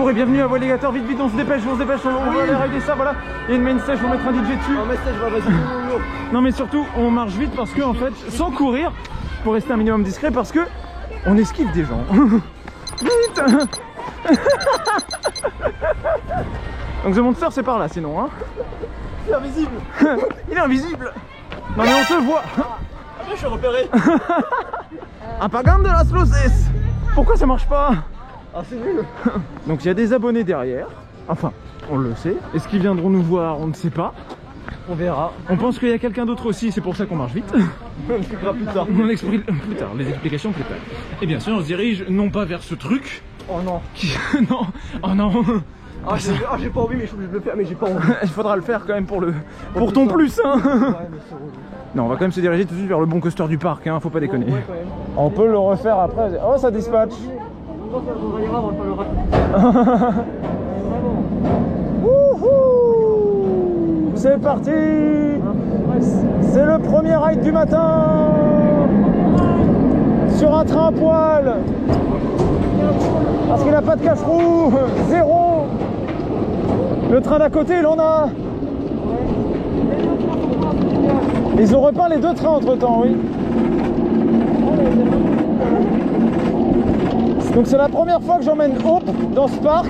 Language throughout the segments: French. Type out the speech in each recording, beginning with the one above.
Bonjour et bienvenue à Alligator, vite vite on se dépêche, on va aller rider ça, voilà. Il y a une main stage, on va mettre un DJ dessus. Non mais surtout on marche vite parce que en fait, sans courir, pour rester un minimum discret parce que on esquive des gens. Vite. Donc The Monster c'est par là sinon hein. Il est invisible. Il est invisible. Non mais on te voit. Après je suis repéré. Apagande de las luces. Pourquoi ça marche pas? Ah c'est nul. Donc il y a des abonnés derrière. Enfin, on le sait. Est-ce qu'ils viendront nous voir? On ne sait pas. On verra. On pense qu'il y a quelqu'un d'autre aussi, c'est pour ça qu'on marche vite. On expliquera plus tard. On explique plus tard, les explications plus tard. Et bien sûr, on se dirige non pas vers ce truc. Oh non. Non, oh non. Ah j'ai pas envie mais je suis obligé de le faire mais j'ai pas envie. Il faudra le faire quand même pour ton plus hein. Ouais mais c'est relou. Non, on va quand même se diriger tout de suite vers le bon coaster du parc, hein, faut pas déconner. Ouais, quand même. On peut le refaire après. Oh, ça dispatch. Wouhou. C'est parti. C'est le premier ride du matin sur un train à poil. Parce qu'il n'a pas de casse-roue. Zéro. Le train d'à côté, il en a. Ils ont repeint les deux trains entre temps, oui. Donc c'est la première fois que j'emmène Hope dans ce parc.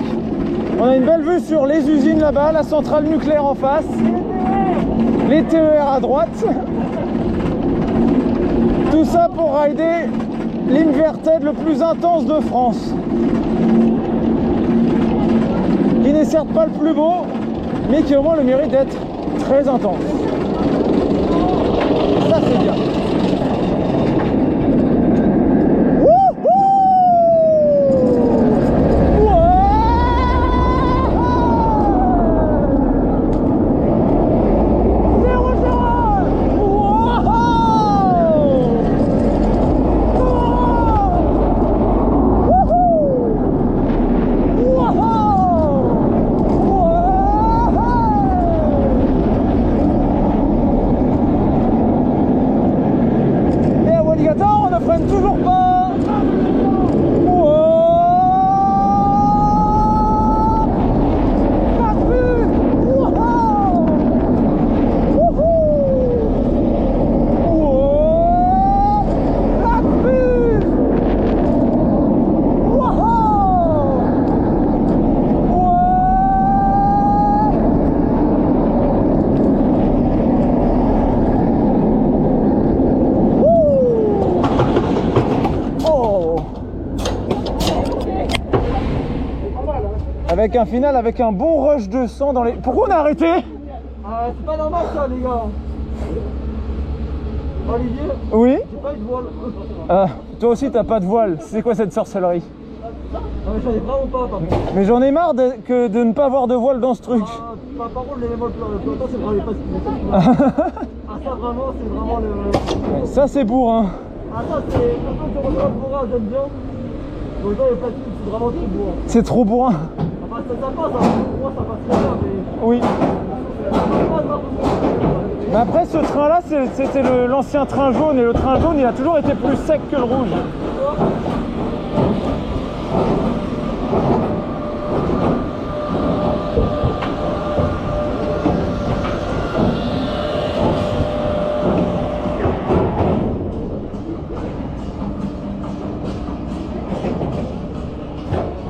On a une belle vue sur les usines là-bas, la centrale nucléaire en face, les TER à droite. Tout ça pour rider l'Inverted le plus intense de France. Qui n'est certes pas le plus beau, mais qui au moins le mérite d'être très intense. Ça c'est bien. Avec un final, avec un bon rush de sang dans les... Pourquoi on a arrêté? C'est pas normal ça les gars. Olivier? Oui? J'ai pas eu de voile. Toi aussi t'as pas de voile, c'est quoi cette sorcellerie? Non mais j'en ai vraiment pas par contre. Mais j'en ai marre de ne pas avoir de voile dans ce truc. Par contre les voiles le peloton c'est vraiment pas ce qui ça vraiment c'est vraiment le... Ça c'est bourrin. Ah ça c'est... Quand tu reçois le bourrin j'aime bien. Donc là les plastiques c'est vraiment trop bourrin. C'est trop bourrin. Enfin ça passe, pour moi ça passe très bien mais... Oui. Mais après ce train là c'était l'ancien train jaune et le train jaune il a toujours été plus sec que le rouge.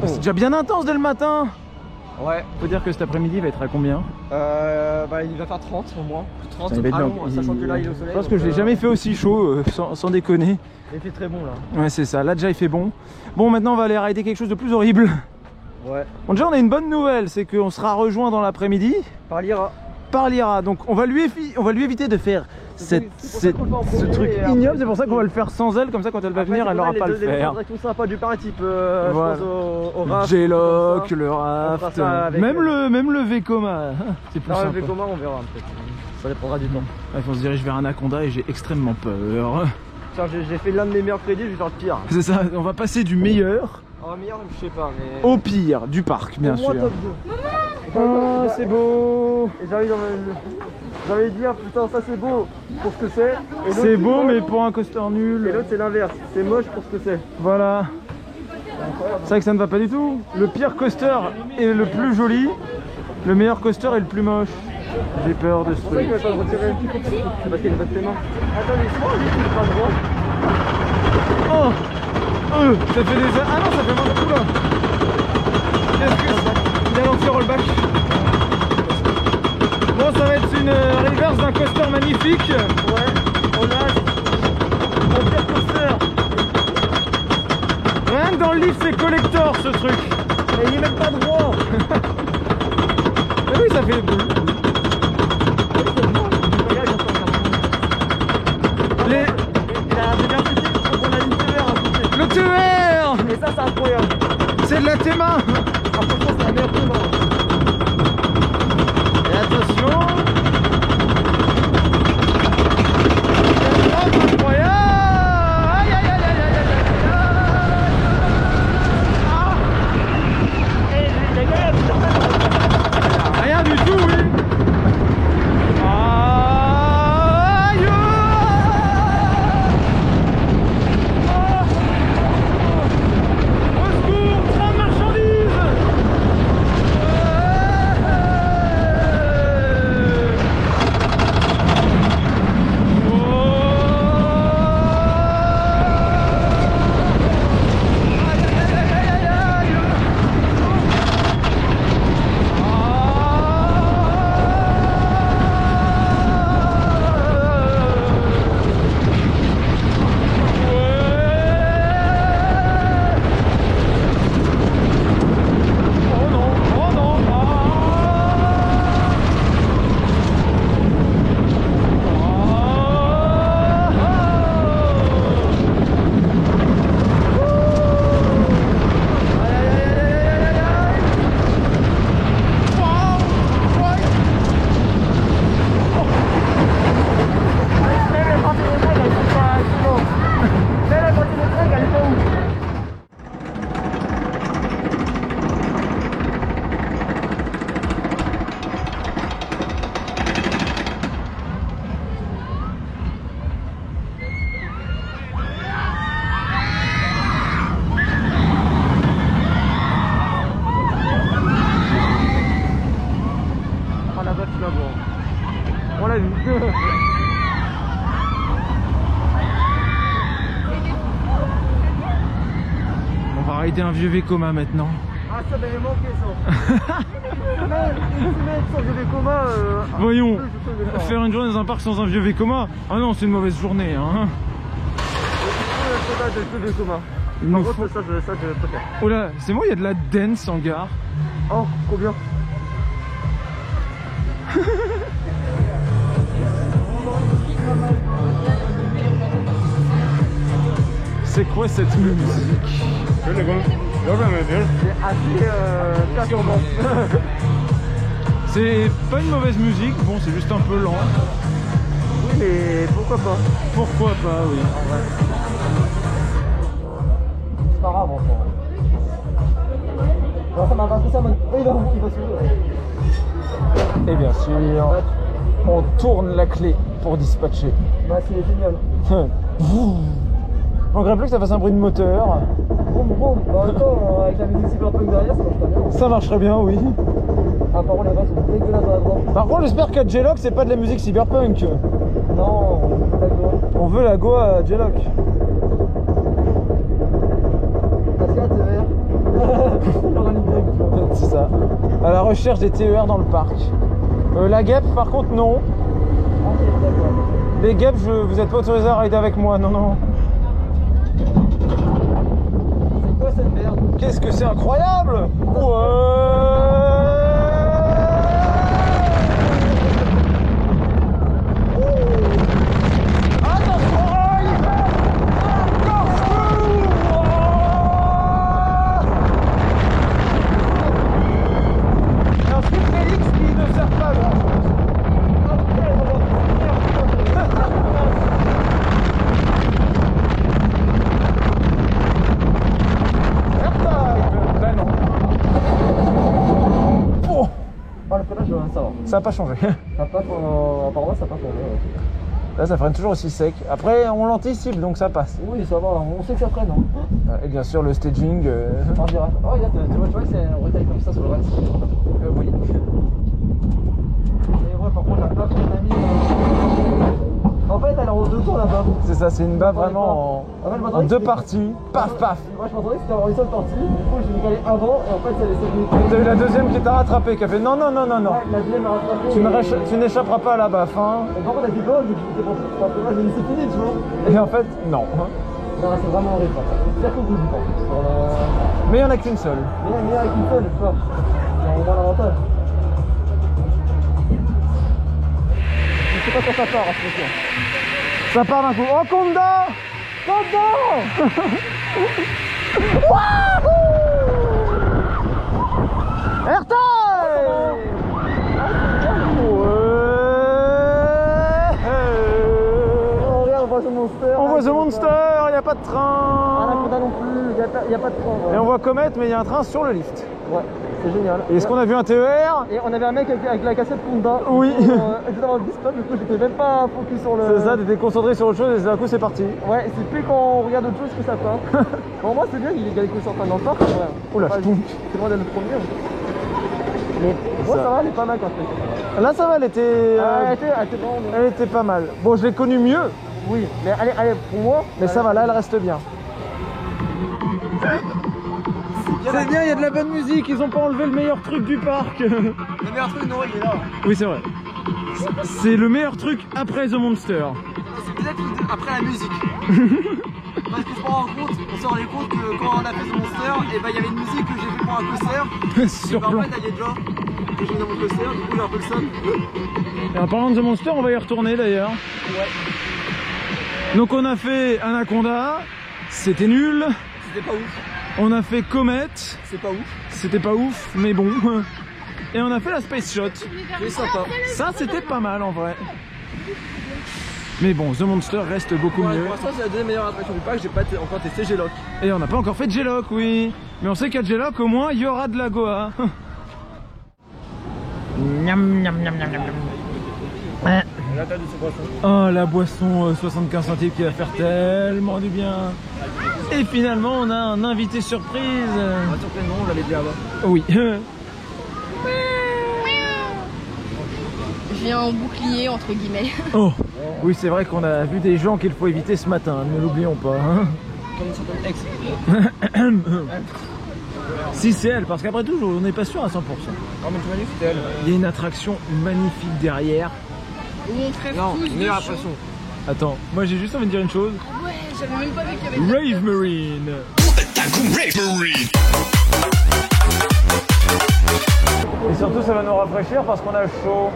C'est déjà bien intense dès le matin. Ouais. Faut dire que cet après-midi il va être à combien? Bah il va faire 30 au moins. 30 sachant que là il est au soleil. Je pense que je l'ai jamais fait aussi chaud, sans déconner. Il fait très bon là. Ouais c'est ça, là déjà il fait bon. Bon maintenant on va aller rider quelque chose de plus horrible. Ouais. Bon déjà on a une bonne nouvelle, c'est qu'on sera rejoint dans l'après-midi. Par l'IRA. Par l'IRA, donc on va lui éviter de faire ce truc ignoble, c'est pour ça qu'on va le faire sans elle, comme ça quand elle va venir elle n'aura pas à le faire. Tout ça, pas du pareil type, voilà. je pense au raft. J-Lock, le raft, même le Vekoma. C'est plus sympa. Le Vekoma on verra peut-être, ça dépendra du temps. Bref, on se dirige vers Anaconda et j'ai extrêmement peur. Tiens, j'ai fait l'un de mes meilleurs crédits, je vais faire le pire. C'est ça, on va passer du meilleur meilleur, je sais pas, mais... au pire du parc, bien sûr. Top 2. Oh, c'est beau. Et j'avais dit, ah, putain, ça c'est beau pour ce que c'est. C'est beau, mais pour un coaster nul. Et l'autre, c'est l'inverse. C'est moche pour ce que c'est. Voilà. C'est vrai que ça ne va pas du tout. Le pire coaster est le plus joli, le meilleur coaster est le plus moche. J'ai peur de ce truc. C'est pour ça qu'il ne va pas le retirer. C'est parce qu'il va tes mains. Attends, laisse-moi, lui, il n'est pas droit. Oh, ça fait des... Ah non, ça fait moins de tout là. Qu'est-ce que c'est? Il a lancé rollback. Bon, ça va être une reverse d'un coaster magnifique. Ouais, on a mon pire coaster. Rien que dans le livre, c'est collector ce truc. Mais il n'est même pas droit. Mais oui, ça fait... Les... Il a bien fait, on a une TER à côté. Le TER. Et ça, c'est incroyable. C'est de la Théma. Ah, franchement, c'est la meilleure TER. Et attention. Incroyable. Aïe, aïe, aïe, aïe, aïe, aïe, aïe, aïe. Rien du tout, oui. Aïe. Au secours, train de marchandises. On l'a vu. On va arrêter un vieux Vekoma maintenant. Ah, ça m'avait manqué ça. Une semaine sans vieux Vekoma. Voyons, faire une journée dans un parc sans un vieux Vekoma. Ah non, c'est une mauvaise journée. Hein. De vieux Vekoma. Il nous En faut... gros, ça, je préfère. Oh là, c'est moi, il y a de la dance en gare. Oh, combien? C'est quoi cette musique? C'est assez perturbant. C'est pas une mauvaise musique, bon c'est juste un peu lent. Oui, mais pourquoi pas? Pourquoi pas, oui. C'est pas grave, enfin. Non, ça m'a pas fait ça, man. Il va s'ouvrir. Et bien sûr, on tourne la clé pour dispatcher. Bah, c'est génial. On regrette plus que ça fasse un bruit de moteur. Boum, boum. Bah, attends, avec la musique cyberpunk derrière, ça marche pas bien. Ça marcherait bien, oui. Ah, par contre, les vaches sont dégueulasses à la droite. Par contre, j'espère qu'à J-Lock, c'est pas de la musique cyberpunk. Non, On veut la go à J-Lock. Parce qu'il y a un TER. Il y aura une idée. C'est ça. À la recherche des TER dans le parc. La guêpe, par contre, non. Ok, d'accord. Les guêpes, vous n'êtes pas autorisé à rider avec moi, non, non. C'est quoi cette merde? Qu'est-ce que c'est incroyable! Ouais! Attention! Un truc Félix qui ne sert pas à grand chose. Ben non. Oh, Ah, le pédage, ça va. ça n'a pas changé. Ça passe en... Apparemment, ça passe en... Là, ça freine toujours aussi sec. Après, on l'anticipe, donc ça passe. Oui, ça va, on sait que ça freine. Hein. Et bien sûr, le staging. En virage. Oh, regarde, tu vois, c'est un retail comme ça sur le reste. Oui. Et ouais, par contre, la baffe qu'on a mis. En fait, elle est en 2 tours la baffe. C'est ça, c'est une baffe vraiment en 2 parties. Paf, paf. Moi, je m'attendais que c'était avoir une seule partie. Du coup, je l'ai calé avant et en fait, ça laissait venir. T'as eu la deuxième qui t'a rattrapé, qui a fait non, non, non, non, non. Ouais, la deuxième m'a rattrapé. Tu n'échapperas pas à la baffe, hein. Et par contre, elle dit bon, j'étais pour moi, j'ai dit c'est fini, tu vois. Et en fait, non. Non, c'est vraiment horrible. C'est pire qu'au bout du temps. Mais il n'y en a qu'une seule. Mais avec une seule, tu vois. C'est un bon avantage. Je sais pas quand ça part, à ce moment. Ça part d'un coup. Oh, Konda! Konda! Airtime! Oh, regarde, on voit The Monster. On voit The Monster, il n'y a pas de Ah, train. Anaconda non plus, il n'y a pas de train. Ouais. Et on voit Comet, mais il y a un train sur le lift. Ouais, c'est génial. Et est-ce qu'on a vu un TER? Et on avait un mec avec la cassette Honda. Oui. J'étais dans le display, du coup j'étais même pas focus sur le... C'est ça, t'étais concentré sur autre chose et d'un coup c'est parti. Ouais, c'est plus quand on regarde autre chose que ça part. Pour moi c'est bien qu'il y ait quelques sortes dans le parc. Ouais. Oula, Enfin, c'est loin d'être le premier. Mais moi ça va, elle est pas mal quand même. Là ça va, elle était, Elle était vraiment bien. elle était pas mal. Bon, je l'ai connue mieux, Oui, mais allez, pour moi... mais ça va, là elle reste bien. C'est bien, il y a de la bonne musique, ils ont pas enlevé le meilleur truc du parc. Le meilleur truc, non, il est là. Oui, c'est vrai. C'est le meilleur truc après The Monster. C'est peut-être après la musique. Parce que je me rends compte, on se rendait compte que quand on a fait The Monster, et ben il y avait une musique que j'ai fait pour un coaster. Sur Et ben, plan. en fait, elle y est déjà. Que j'ai mis dans mon coaster, du coup j'ai un peu le seum. Et en parlant de The Monster, on va y retourner d'ailleurs. Ouais. Donc on a fait Anaconda, c'était nul. C'était pas ouf. On a fait Comet, C'est pas ouf. c'était pas ouf, mais bon. Et on a fait la Space Shot. C'est sympa. Ça, c'était pas mal en vrai. Mais bon, The Monster reste beaucoup Ouais, mieux. pour l'instant, c'est la deuxième meilleure attraction du parc. J'ai pas encore testé G-Lock. Et on n'a pas encore fait J-Lock, oui. Mais on sait qu'à J-Lock, au moins, il y aura de la Goa. Miam, miam, miam, miam, miam. La taille de ce poisson. Oh, la boisson 75 centimes qui va faire tellement du bien. Et finalement, on a un invité surprise. Certainement, on l'avait dit avant. Oui. J'ai un bouclier entre guillemets. Oh, oui, c'est vrai qu'on a vu des gens qu'il faut éviter ce matin, ne l'oublions pas. Hein. Comme une certaine ex. Si c'est elle, parce qu'après tout, on n'est pas sûr à 100%. Oh, mais tu m'as dit que c'était elle. Il y a une attraction magnifique derrière. Où on ferait Non, tous meilleure de attraction. Attends, moi j'ai juste envie de dire une chose. chaud. Ouais, j'avais même pas vu qu'il y avait Rave Marine. Et surtout, ça va nous rafraîchir parce qu'on a chaud.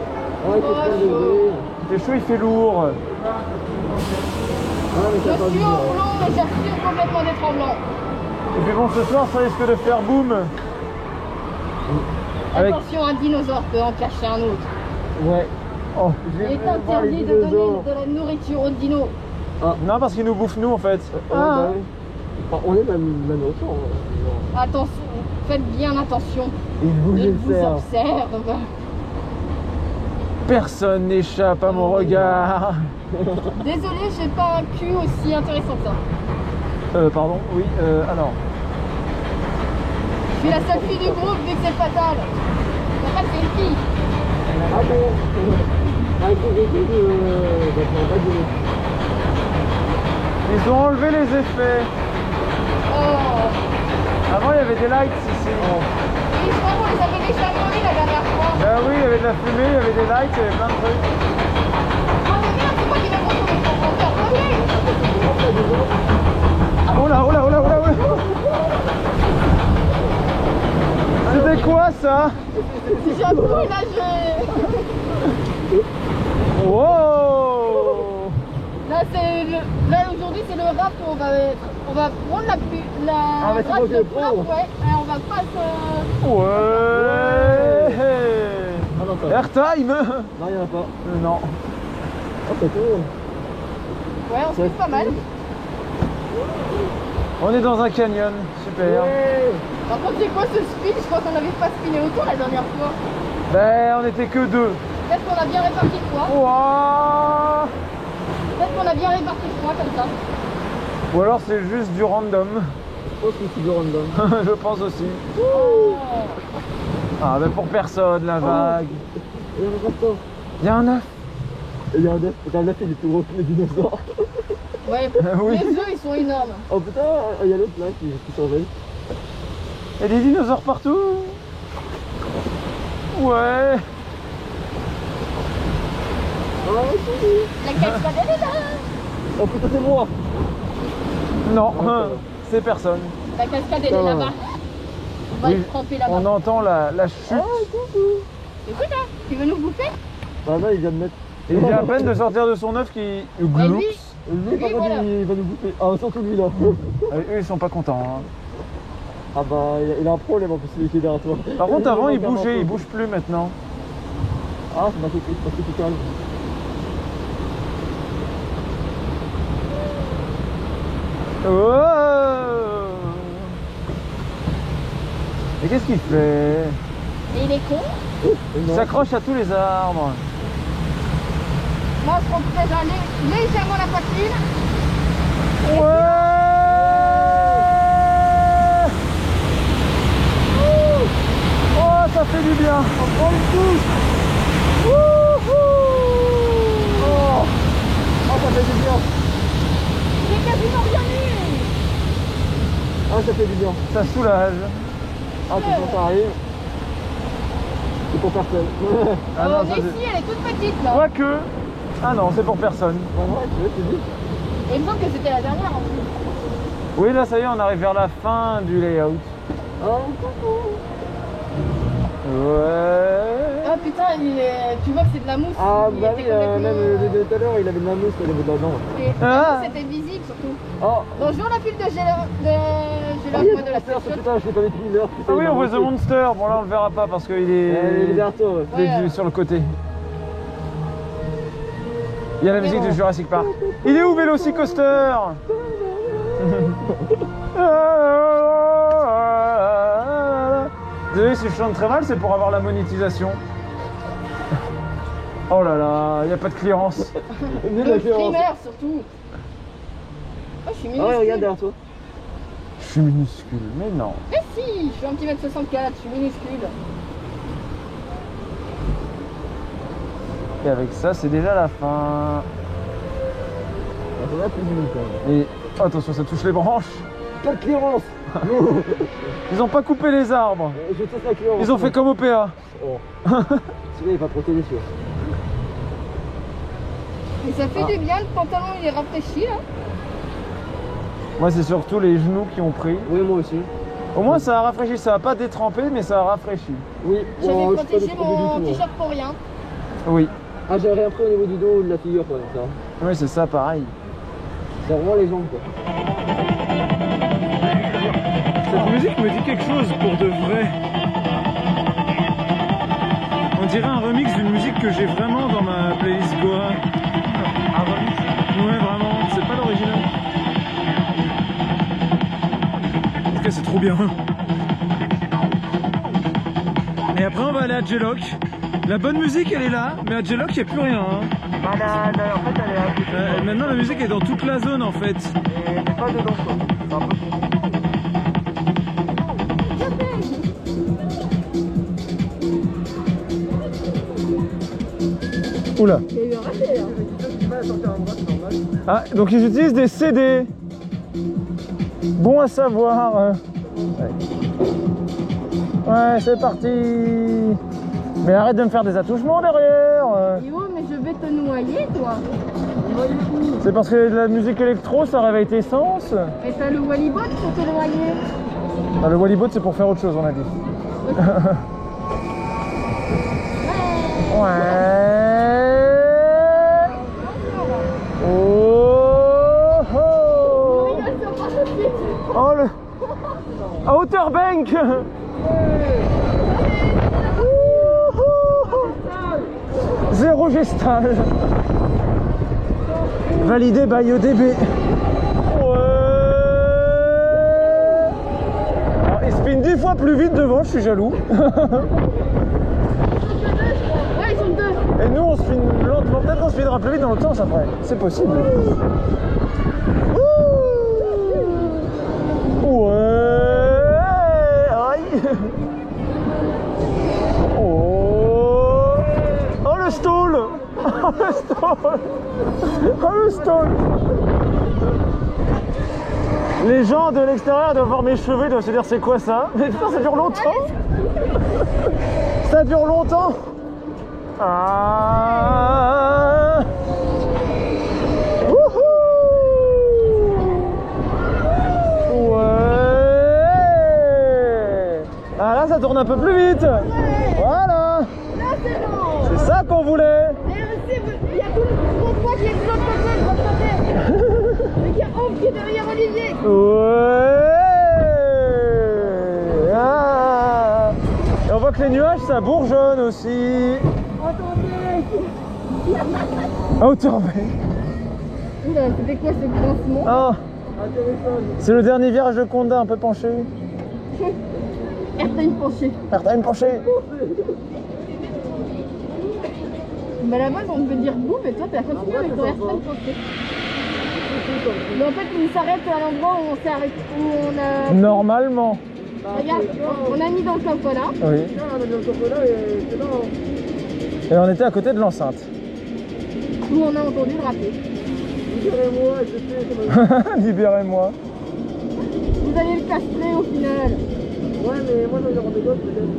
Ouais, c'est très degrés. Il fait chaud, il fait lourd. Ah, mais Je t'as pas suis vu. en roulant et j'assure complètement des tremblants. Et puis bon, ce soir, ça risque de faire boum. Avec... Attention, un dinosaure peut en cacher un autre. Ouais. Oh. Il est interdit de donner de la nourriture aux dinos. Non, parce qu'il nous bouffe nous en fait. Bah oui. Enfin, on est la notion. Attention, faites bien attention. Il bouge Il le vous cerf. observe. Personne n'échappe à mon regard. Désolé, j'ai pas un cul aussi intéressant que ça. Pardon, oui, alors. Je suis la seule fille du groupe vu que c'est fatal. La pas c'est une fille. Ah bon. Ah, il faut que Ils ont enlevé les effets. Oh. Avant, il y avait des lights ici. Oui, je crois qu'on les avait déjà mis la dernière fois. Bah oui, il y avait de la fumée, il y avait des lights, il y avait plein de trucs. Oh mais merde, c'est moi qui vais retourner sur le compteur. Oh là, oh là, oh là, oh là, oh là. C'était quoi ça? J'ai un brûlage. Wow. Là, aujourd'hui, c'est le rap où on va prendre la Ah, mais c'est moi qui le prends. ouais, et on va pas se... Ouais. Ah non, ça va. Airtime. Non, il n'y en a pas. Non. Oh, c'est tout. Ouais, on se fait pas mal. On est dans un canyon, super. Par contre, c'est quoi ce spin? Je crois qu'on n'avait pas spiné autant la dernière fois. Ben, on était que deux. Peut-être qu'on a bien réparti le poids. Ouah. Peut-être qu'on a bien réparti le poids comme ça. Ou alors c'est juste du random. Je pense que c'est du random. Je pense aussi. Oh. Ah, mais pour personne, la vague. Il y a un restaurant. Il y a un œuf. Il y a un œuf. Il est plus gros que les dinosaures. Ouais, Oui. les œufs ils sont énormes. Oh putain, il y a l'autre là qui surveille. Il y a des dinosaures partout. Ouais. Oh, La cascade elle est là. oh putain, c'est moi. Non, c'est personne. La cascade elle est là-bas. On va Oui, être trempé là-bas. on entend la chute. Écoute là, tu veux nous bouffer? Ah non, il vient de mettre. Il vient à peine de sortir de son œuf qui gloups. Lui, par contre, voilà. il va nous bouffer. Ah, surtout lui là. Eux, ils sont pas contents. Hein. Ah bah, il a un problème en plus, celui qui est derrière toi. Par contre, avant, il bougeait, il bouge plus maintenant. Ah, c'est parce que tu calmes. Oh. Et qu'est-ce qu'il fait? Et il est con. Il s'accroche à tous les arbres. Moi je protège légèrement la poitrine. Ouais. Oh, ça fait du bien. On prend une touche. Oh, ça fait du bien. J'ai quasiment rien eu. Ah, ça fait du bien. Ça soulage. Ah, quand ça arrive. C'est pour personne. Ah non, ça, Nessie elle est toute petite là. quoique. Ah non, c'est pour personne. Ouais, tu dis. Et il me semble que c'était la dernière en plus. Oui, là, ça y est, on arrive vers la fin du layout. Oh, coucou. Ouais. Ah putain, tu vois que c'est de la mousse. Ah, Il bah était oui, complètement, même le bébé tout à l'heure, il avait de la mousse au niveau de la dent. et la Ah. mousse était visible surtout. Oh, Bonjour la file de gélo il y a de la Monster, station. putain, je l'ai pas mis depuis une heure. Ah oui, on voit The Monster. Bon, là, on le verra pas parce qu'il est, Il est derrière toi, ouais. il est Ouais. sur le côté. Il y a la musique du Jurassic Park. Il est où Vélocicoaster? Désolé si je chante très mal, c'est pour avoir la monétisation. Oh là là, il n'y a pas de clearance. Le primaire surtout. Oh, je suis Ah minuscule. ouais, regarde derrière toi. Je suis minuscule, mais non. Mais si, je suis un petit mètre 64, je suis minuscule. Et avec ça, c'est déjà la fin. Ça va plus minute quand même. Et attention, ça touche les branches. Pas de clearance. Ils ont pas coupé les arbres. Je teste la clearance. Ils ont fait comme au PA. Oh. Celui-là, il va trop délicieux. Et ça fait du bien, le pantalon il est rafraîchi là. Moi, c'est surtout les genoux qui ont pris. Oui, moi aussi. Au moins, ça a rafraîchi. Ça a pas détrempé, mais ça a rafraîchi. Oui, J'avais oh, je suis pas protégé détrempé mon du tout, t-shirt pour rien. Oui. Ah, j'ai rien pris au niveau du dos ou de la figure, quoi, donc ça. Oui, c'est ça, pareil. C'est vraiment les jambes, quoi. Cette musique me dit quelque chose pour de vrai. On dirait un remix d'une musique que j'ai vraiment dans ma playlist Goa. Un remix? Ouais, vraiment. C'est pas l'original. En tout cas, c'est trop bien. Et après, on va aller à J-Lock. La bonne musique, elle est là, mais à J-Lock, il n'y a plus rien. Hein. Bah, en fait, elle est Maintenant, la musique est dans toute la zone, en fait. et pas dedans, quoi. C'est un peu Oula. Il y a eu un raté là. Ah, donc ils utilisent des CD. Bon à savoir. Ouais, c'est parti. Mais arrête de me faire des attouchements derrière. Yo, mais je vais te noyer toi. C'est parce que la musique électro, ça réveille tes sens. Et t'as le Wallybot pour te noyer. Ah, le Wallybot, c'est pour faire autre chose, on a dit. Ouais. Oh, oh. Oh, le... À hauteur bank. Zéro gestal. Validé by EDB. Ouais. Alors, il spin 10 fois plus vite devant, je suis jaloux. Ouais, ils sont deux. Et nous on se filme lentement, peut-être qu'on se filmera plus vite dans l'autre sens après. C'est possible. Ouais. Aïe. Oh. Oh le stall. Oh le stall. Oh le stall. Les gens de l'extérieur doivent voir mes cheveux, doivent se dire c'est quoi ça? Mais putain ça dure longtemps. Ça dure longtemps. Ah. Wouhou. Ouais. Ah là ça tourne un peu plus vite. Voilà. Là c'est bon. C'est ça qu'on voulait. Et aussi, il y a tout le convoi qui est de l'autre côté, de l'autre côté. Mais qui est Ouf qui est derrière Olivier. Ouais. Ah. Et on voit que les nuages ça bourgeonne aussi. Attendez. À hauteur B. Oula, c'était quoi ce grincement? Ah. C'est le dernier virage de Condat un peu penché. Airtime penché. Airtime penché. Mais à la base on devait dire boum et toi t'as continué avec ton airtime penché. Mais en fait on s'arrête à l'endroit où on s'est arrêté, où on a... Normalement. Regarde, on a mis dans le campo là. Oui. On a mis le topo là et c'est là. Et on était à côté de l'enceinte. Où on a entendu le rappeler. Libérez-moi, je sais. Libérez-moi. Vous allez le castrer au final. Ouais, mais moi j'ai envie de gosses peut-être.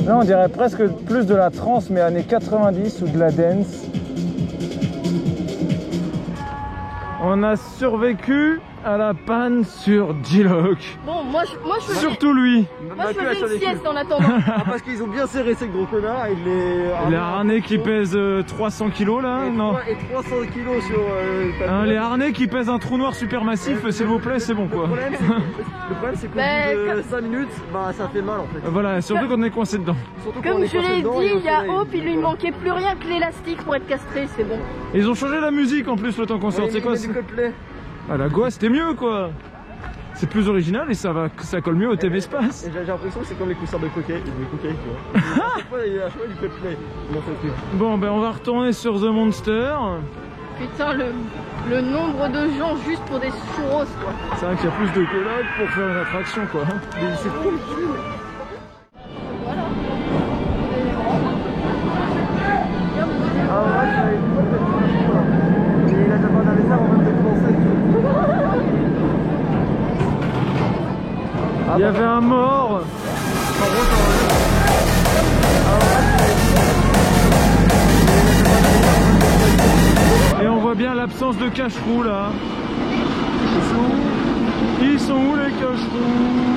Là on dirait presque plus de la trance mais années 90 ou de la dance. On a survécu à la panne sur G-Lock. Bon, moi je faisais, Surtout lui. moi, je faisais une sieste en attendant. Ah, parce qu'ils ont bien serré ces gros connards et Les harnais qui pèsent 300 kilos là, non. Et 300 kilos sur Hein, les harnais qui pèsent un trou noir supermassif, s'il vous plaît, c'est bon quoi. Le problème c'est qu'au bout de 5 minutes, bah ça fait mal en fait. Voilà, surtout quand on est coincé dedans. Surtout quand on Comme est je l'ai coincé dedans dit, et au il y a soleil. Hope, il lui manquait plus rien que l'élastique pour être castré, c'est bon. Et ils ont changé la musique en plus le temps qu'on sort, Ouais, c'est quoi il met du Coldplay. Ah la Goa c'était mieux quoi. C'est plus original et ça colle mieux au TV Space. Et j'ai l'impression que c'est comme les coussins de coquet, tu vois. À chaque fois il y a du Coldplay. Non, c'est plus. Bon ben on va retourner sur The Monster. Putain, le nombre de gens juste pour des churros quoi. C'est vrai qu'il y a plus de que là pour faire une attraction quoi. Mais c'est trop cool. Voilà. Ah ouais, j'avais une bonne petite. Et il a déjà pas d'arrêt ça, on va peut-être commencer. Il y avait un mort. Et on voit bien l'absence de cache-roue là. Ils sont où les cache-roux?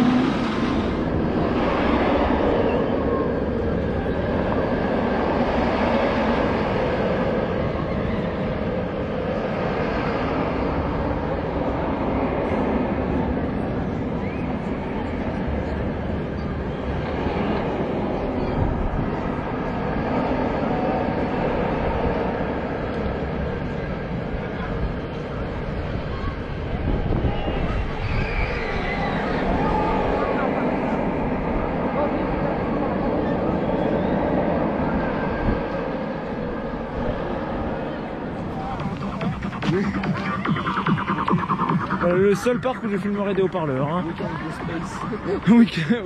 Le seul parc où je filmerai des haut-parleurs. Hein.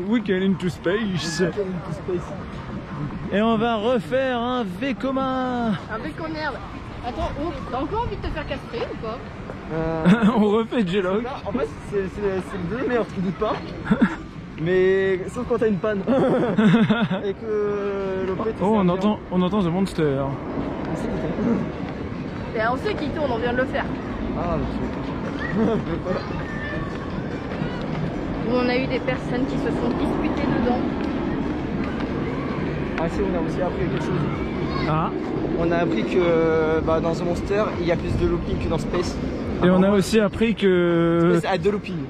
Weekend into Space. Et on va refaire un V commun. Avec en merde. Attends, t'as encore envie de te faire castrer ou pas? On refait G-Lock. En fait, c'est le deux meilleurs trucs du parc. Mais sauf quand t'as une panne. Et que le prêt Oh, on entend The Monster. Et on sait qui tourne, on vient de le faire. Ah, Où on a eu des personnes qui se sont disputées dedans. ah si, on a aussi appris quelque chose. Ah. On a appris que bah, dans The Monster, il y a plus de looping que dans Space. Et on a aussi appris que... Space a deux loopings.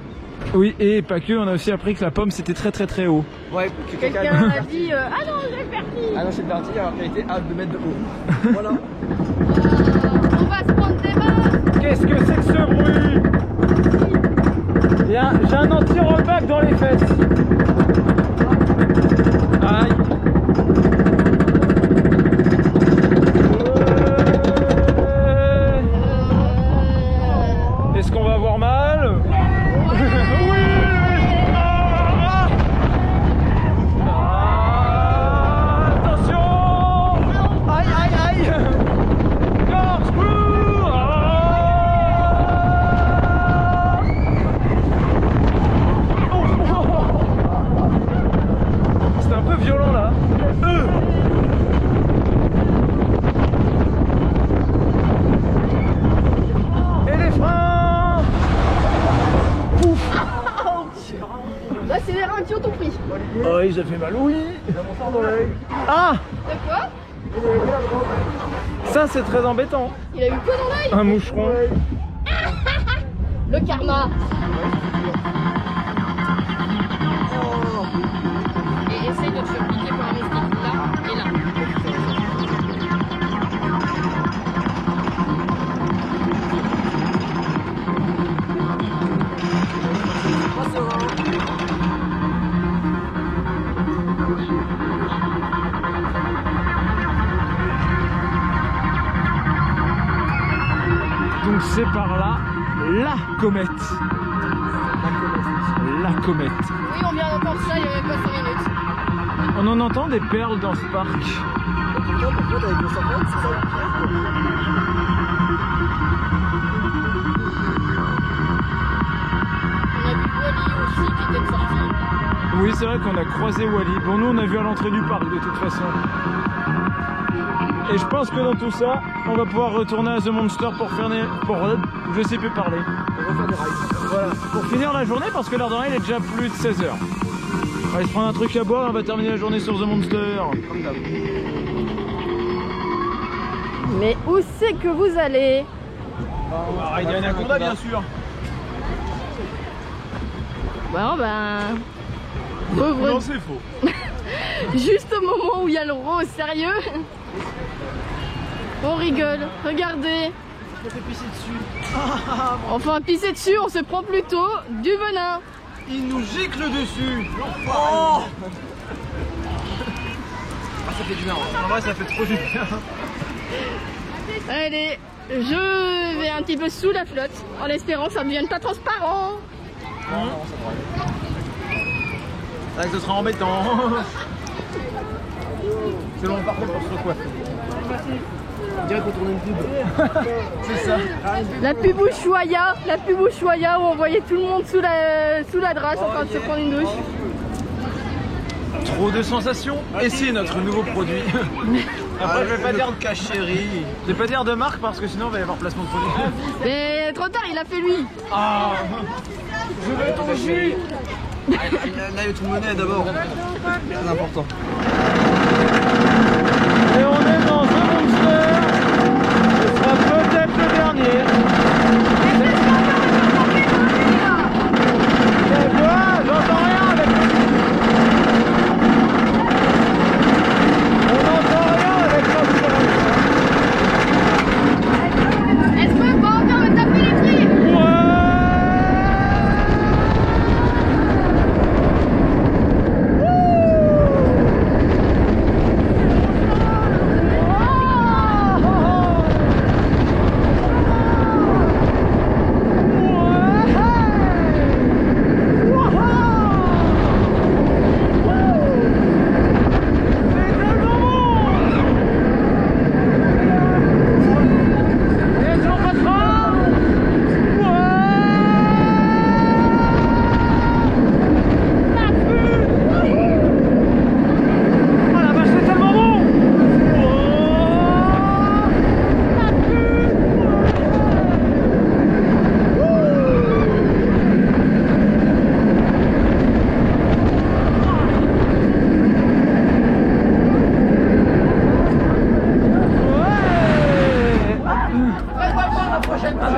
Oui, et pas que, on a aussi appris que la pomme c'était très haut. Ouais, que Quelqu'un a dit ah non, j'ai parti. Ah non, c'est parti, alors qu'elle était à 2 mètres de haut. Voilà. On va se prendre des mains. Qu'est-ce que c'est que ce bruit? J'ai un anti-rollback dans les fesses. Oh oui, ça fait mal, oui. Ah! De quoi? Ça c'est très embêtant. Il a eu quoi dans l'œil? Un moucheron. Le karma. Et essaye de te faire piquer par un moustique là et là. Donc c'est par là, la comète. La comète. Oui, on vient d'entendre ça il y a même pas 5 minutes. On en entend des perles dans ce parc. Pourquoi t'avais 250, c'est ça? On a vu Wally aussi qui était sorti. Oui, c'est vrai qu'on a croisé Wally. Bon, nous on a vu à l'entrée du parc de toute façon. Et je pense que dans tout ça, on va pouvoir retourner à The Monster pour faire je sais plus parler. On va faire des rides. Voilà, pour finir la journée parce que l'heure de rien il est déjà plus de 16 h. On va aller se prendre un truc à boire et on va terminer la journée sur The Monster. Comme d'hab. Mais où c'est que vous allez? On va rider Anaconda bien sûr. Bon ben... Pauvre... Non, c'est faux. Juste au moment où il y a le rose, sérieux? On rigole, regardez. On fait pisser dessus. Enfin, pisser dessus, on se prend plutôt du venin. Il nous gicle dessus. Oh, ça fait du bien. En vrai, ça fait trop du bien. Allez, je vais un petit peu sous la flotte, en espérant que ça ne devienne pas transparent. Non, ça devrait Ouais, ce sera embêtant. C'est bon, parfait pour se recoiffer. On dirait qu'on tourne une pub. C'est ça. La pub Ushuaïa où on voyait tout le monde sous la drache en train de se prendre une douche. Trop de sensations. Et c'est notre nouveau produit. Après, je vais pas dire de cachérie. Je vais pas dire de marque parce que sinon, il va y avoir placement de produit. Mais trop tard, il a fait lui. Ah, je veux ton jus. Là, il y a tout le monnaie d'abord. C'est important. Et on est dans The Monster. Ce sera peut-être le dernier. Et quoi? J'entends rien avec le... On n'entend rien avec le... Est-ce que bon, on va taper les prix?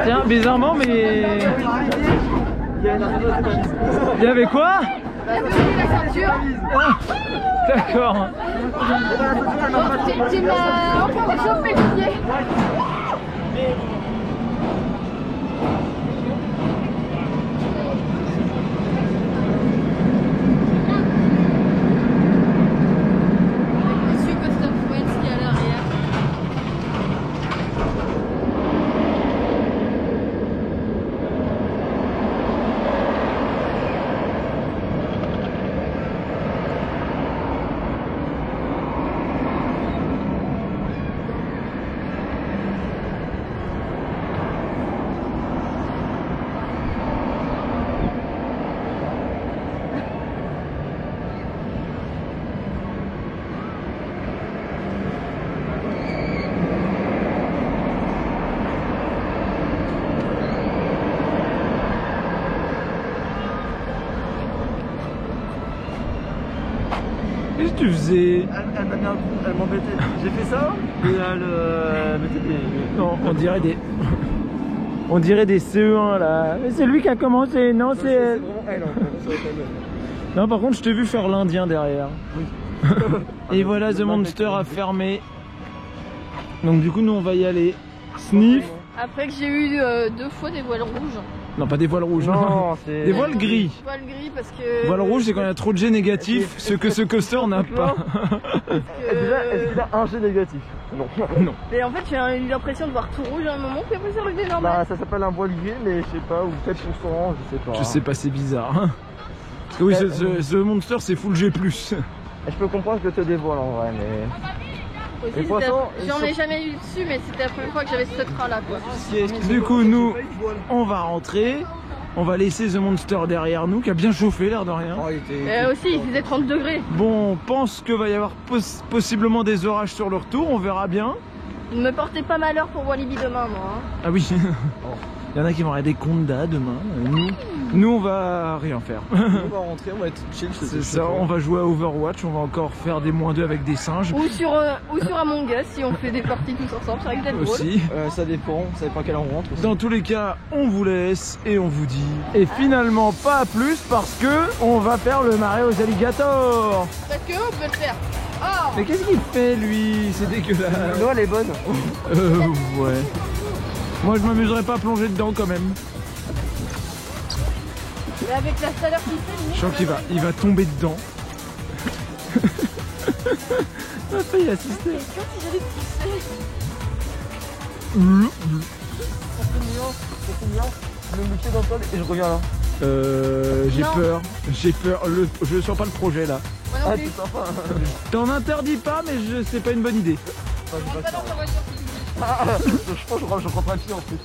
Tiens, bizarrement, mais... Il y avait quoi? La ceinture. Ah, d'accord. Tu m'as encore chauffé le pied. Monsieur Costa Friends qui est à l'arrière. tu faisais? Elle m'a mis un coup, elle m'embêtait. J'ai fait ça et elle mettait des... Non, on dirait des... On dirait des CE1 là. Mais c'est lui qui a commencé, non c'est elle. C'est vraiment elle, en fait. Ça va être elle. Non, par contre, je t'ai vu faire l'Indien derrière. Oui. Et voilà, The Monster a fermé. Donc du coup, nous on va y aller. Sniff. Après que j'ai eu 2 fois des voiles rouges. Non, pas des voiles rouges. Non, c'est... Des voiles gris. Voiles gris parce que... Voile rouge, c'est quand il y a trop de G négatifs, ce que ce coaster n'a pas. Est-ce qu'il a un G négatif? Non. Non. Et en fait, j'ai eu l'impression de voir tout rouge à un moment, puis après c'est revenu normal. Bah, ça s'appelle un voile gris, mais je sais pas, ou peut-être son sang, je sais pas. Je sais pas, c'est bizarre. Parce que oui, ce Monster, c'est full G+. Je peux comprendre que te dévoile en vrai, mais... Aussi, Les poissons, j'en ai jamais eu dessus, mais c'était la première fois que j'avais ce train là quoi. Du coup, nous, on va rentrer. On va laisser The Monster derrière nous, qui a bien chauffé, l'air de rien. Oh, il était... Aussi, il faisait 30 degrés. Bon, on pense qu'il va y avoir possiblement des orages sur le retour, on verra bien. Ne me portez pas malheur pour Walibi demain, moi. Hein. Ah oui. Il y en a qui vont avoir des condas demain. Nous, on va rien faire. On va rentrer, on va être chill. C'est ça, on va jouer à Overwatch, on va encore faire des -2 avec des singes. Ou sur Among Us, si on fait des parties tous ensemble, ça risque d'être drôle. Aussi. Ça dépend, ça dépend à quelle heure on rentre aussi. Dans tous les cas, on vous laisse et on vous dit. Et finalement, pas plus parce que on va faire le marais aux alligators. Parce que on peut le faire. Oh. Mais qu'est-ce qu'il fait lui? C'est dégueulasse. L'eau elle est bonne. Ouais. Moi je m'amuserais pas à plonger dedans quand même. Mais avec la chaleur qu'il fait, Je sens qu'il va tomber dedans. On a failli assister. quand il y a des petits Je vais me moucher dans le sol et je reviens là. J'ai peur. Je sens pas le projet là. Moi non plus. c'est sympa. T'en interdis pas, mais c'est pas une bonne idée. Rentre pas dans ta voiture. Je pense que je rentre à pied en plus.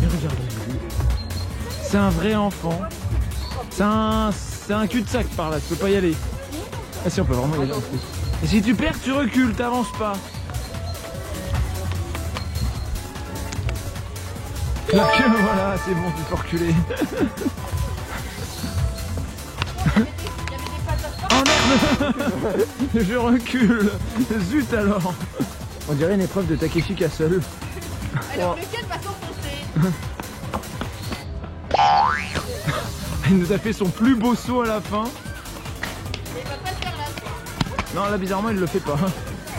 Et regarde, c'est un vrai enfant. C'est un cul-de-sac par là, tu peux pas y aller. Ah si, on peut vraiment y aller en plus. Et si tu perds, tu recules, t'avances pas. La queue, voilà, c'est bon, tu peux reculer. Oh merde. Je recule. Zut alors. On dirait une épreuve de Takeshi Castle. Alors lequel va s'enfoncer? Il nous a fait son plus beau saut à la fin. Mais il va pas le faire là. Non, là bizarrement il le fait pas.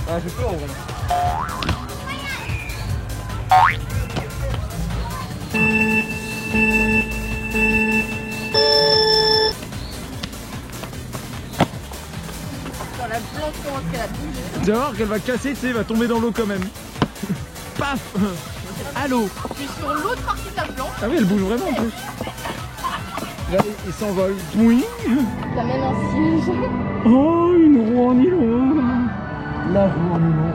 Ah, j'ai peur en vrai. Dans la planche commence qu'elle a bougé. Tu vas voir qu'elle va casser, tu sais, elle va tomber dans l'eau quand même. Paf. Allô. Je suis sur l'autre partie de la planche. Ah oui, elle bouge vraiment en plus. Là, il s'envole. Oui. Ça mène un siège. Oh, une roue en nylon. La roue en nylon.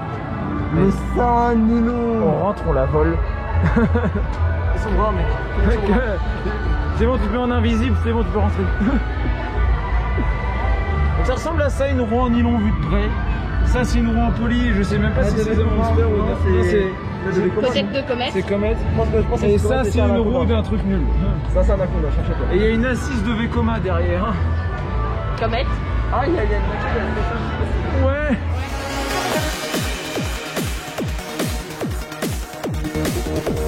Le sein en nylon. On rentre, on la vole. Ils sont grands mec. C'est bon, tu te mets en invisible, c'est bon, tu peux rentrer. Donc ça ressemble à ça, une roue en nylon vue de près. Ça, c'est une roue en poly, je sais même pas si c'est The Monster ou non. Peut-être de comète. C'est Comet. Je pense que Et ça, c'est une roue d'un truc nul. Ça, c'est un Anaconda, cherchez pas. Et il y a une assise de Vekoma derrière. Comète. Ah, il y a une machine, Ouais. Ouais.